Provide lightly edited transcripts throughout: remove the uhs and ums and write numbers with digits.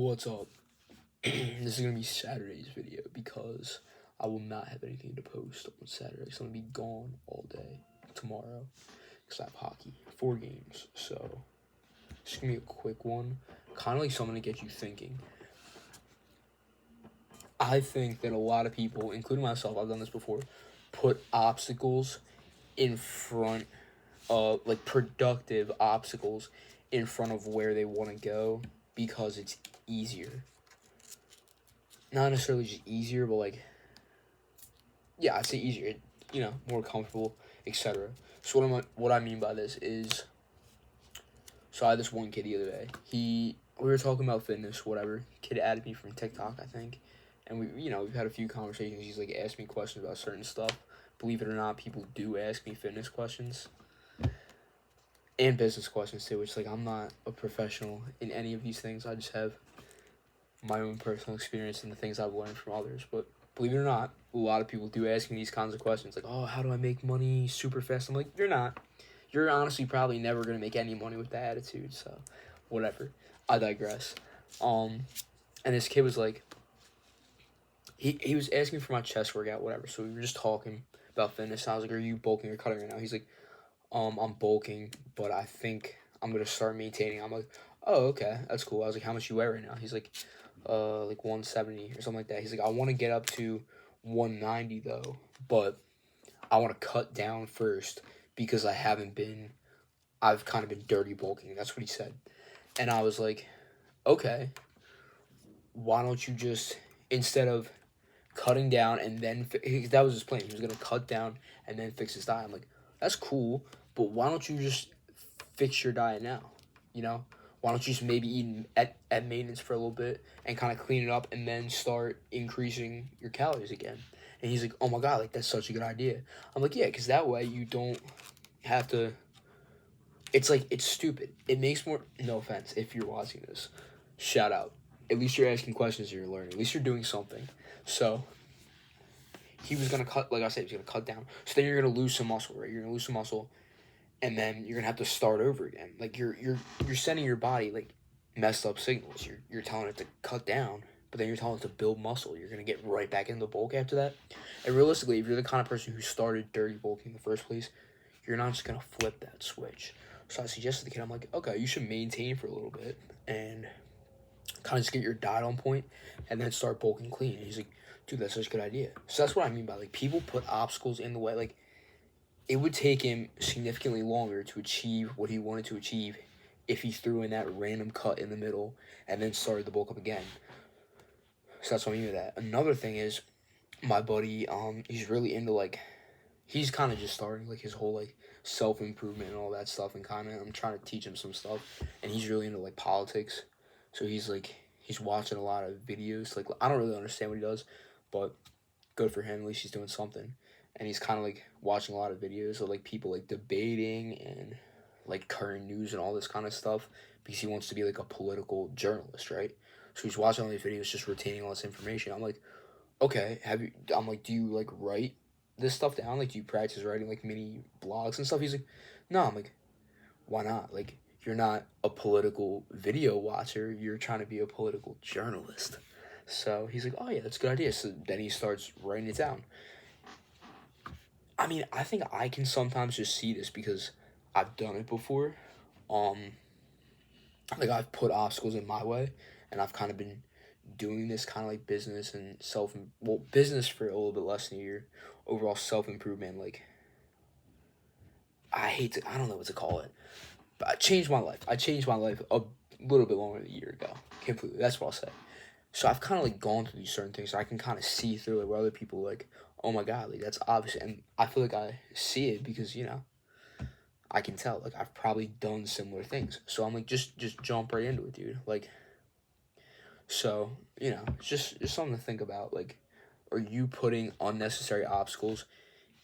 What's up? This is gonna be Saturday's video because I will not have anything to post on Saturday. So I'm gonna be gone all day tomorrow because I have hockey, 4 games. So it's gonna be a quick one, kind of like something to get you thinking. I think that a lot of people, including myself, I've done this before, put obstacles in front of, like, productive obstacles in front of where they want to go because it's easier. Not necessarily just easier, but like, yeah, I'd say easier, more comfortable, etc. So what I mean by this is, so I had this one kid the other day. We were talking about fitness, whatever. Kid added me from TikTok, I think, and we've had a few conversations. He's like asked me questions about certain stuff. Believe it or not, people do ask me fitness questions and business questions too. Which, like, I'm not a professional in any of these things. I just have my own personal experience and the things I've learned from others. But believe it or not, a lot of people do ask me these kinds of questions, like, oh, how do I make money super fast? I'm like, you're not. You're honestly probably never going to make any money with that attitude, so whatever. I digress. And this kid was like, he was asking for my chest workout, whatever, so we were just talking about fitness. I was like, are you bulking or cutting right now? He's like, I'm bulking, but I think I'm going to start maintaining. I'm like, oh, okay, that's cool. I was like, how much you weigh right now? He's like 170 or something like that. He's like, I want to get up to 190 though, but I want to cut down first because I've kind of been dirty bulking. That's what he said. And I was like, okay, why don't you just, instead of cutting down and then, that was his plan. He was going to cut down and then fix his diet. I'm like, that's cool, but why don't you just fix your diet now, you know? Why don't you just maybe eat at maintenance for a little bit and kind of clean it up and then start increasing your calories again? And he's like, oh my God, like, that's such a good idea. I'm like, yeah, because that way you don't have to, it's like, it's stupid. It makes more, no offense, if you're watching this, shout out. At least you're asking questions and you're learning. At least you're doing something. So he was going to cut, like I said, he was going to cut down. So then you're going to lose some muscle, right? You're going to lose some muscle. And then you're gonna have to start over again. Like, you're sending your body, like, messed up signals. You're telling it to cut down, but then you're telling it to build muscle. You're gonna get right back into bulk after that. And realistically, if you're the kind of person who started dirty bulking in the first place, you're not just gonna flip that switch. So I suggested to the kid, I'm like, okay, you should maintain for a little bit and kind of just get your diet on point and then start bulking clean. And he's like, dude, that's such a good idea. So that's what I mean by, like, people put obstacles in the way. Like, it would take him significantly longer to achieve what he wanted to achieve if he threw in that random cut in the middle and then started the bulk up again. So that's what I mean by that. Another thing is, my buddy, he's really into, like, he's kind of just starting, like, his whole, like, self-improvement and all that stuff, and kind of, I'm trying to teach him some stuff, and he's really into, like, politics. So he's watching a lot of videos. Like, I don't really understand what he does, but good for him. At least he's doing something. And he's kind of, like, watching a lot of videos of, like, people, like, debating and, like, current news and all this kind of stuff because he wants to be, like, a political journalist, right? So he's watching all these videos, just retaining all this information. I'm like, okay, I'm like, do you, like, write this stuff down? Like, do you practice writing, like, mini blogs and stuff? He's like, no. I'm like, why not? Like, you're not a political video watcher. You're trying to be a political journalist. So he's like, oh, yeah, that's a good idea. So then he starts writing it down. I mean, I think I can sometimes just see this because I've done it before. Like, I've put obstacles in my way, and I've kind of been doing this kind of, like, business and business for a little bit less than a year. Overall self-improvement, like, I don't know what to call it, but I changed my life. I changed my life a little bit longer than a year ago, completely. That's what I'll say. So I've kind of, like, gone through these certain things. So I can kind of see through it where other people are like, oh my God, like, that's obvious. And I feel like I see it because, I can tell. Like, I've probably done similar things. So I'm like, just jump right into it, dude. Like, so, it's just something to think about. Like, are you putting unnecessary obstacles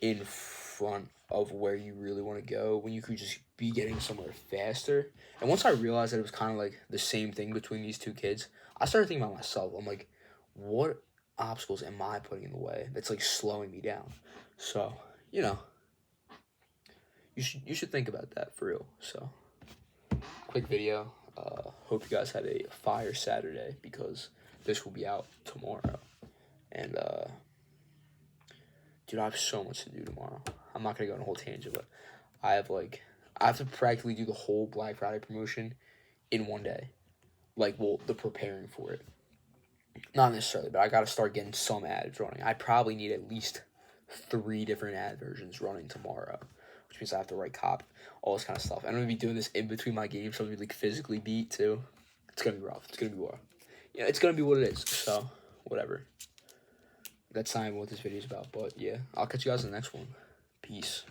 in front of where you really want to go when you could just be getting somewhere faster? And once I realized that it was kind of like the same thing between these two kids, I started thinking about myself. I'm like, what obstacles am I putting in the way that's, like, slowing me down? So, you should think about that for real. So, quick video. Hope you guys had a fire Saturday, because this will be out tomorrow. And, dude, I have so much to do tomorrow. I'm not going to go on a whole tangent, but I have to practically do the whole Black Friday promotion in one day. Like, well, the preparing for it. Not necessarily, but I got to start getting some ads running. I probably need at least 3 different ad versions running tomorrow, which means I have to write copy, all this kind of stuff. I'm going to be doing this in between my games, so I'm going to be, like, physically beat, too. It's going to be rough. It's going to be rough. Yeah, it's going to be what it is, so whatever. That's not even what this video is about, but yeah. I'll catch you guys in the next one. Peace.